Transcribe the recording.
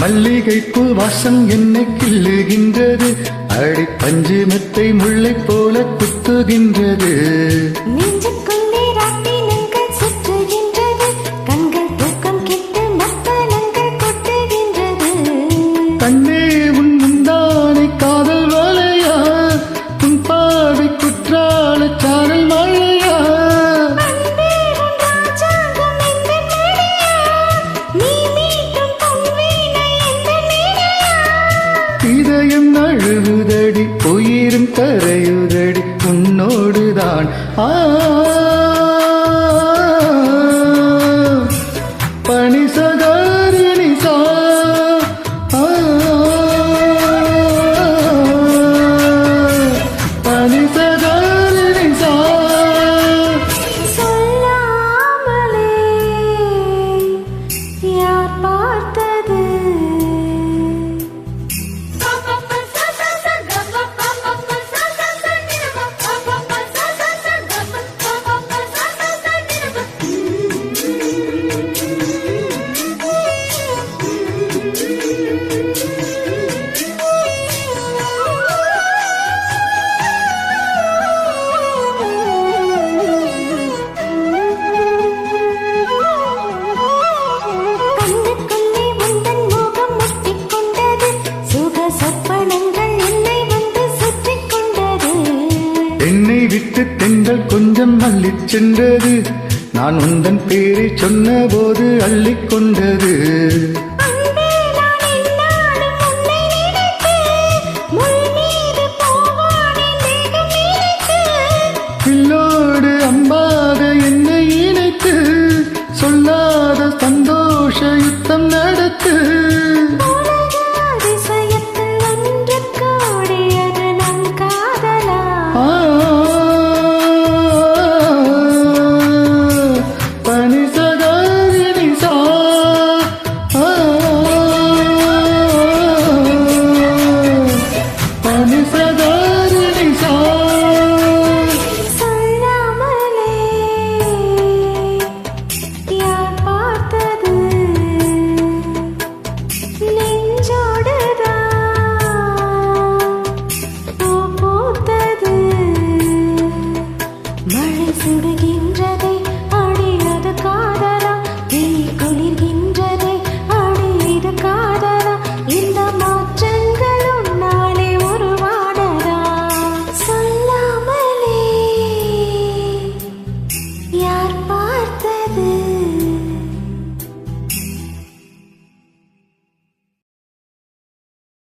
மல்லிகைப்பூ வாசம் என்னை கிள்ளுகின்றது, அடி பஞ்சு மெத்தை முல்லை போல குத்துகின்றது. கண்ணே உன் முந்தானை காதல் வலையா, உன் பார்வை குற்றால சாரல் மழையா. இதயம் நழுவுதடி, உயிரும் கரையுதடி உன்னோடுதான். பனி சகாரிணி சா பனி சகாரிணி சா. சொல்லாமலே யார் பார்த்தது? என்னை விட்டு தென்றல் கொஞ்சம் அள்ளிச் சென்றது, நான் உந்தன் பேரை சொன்ன போது அள்ளிக்கொண்டது.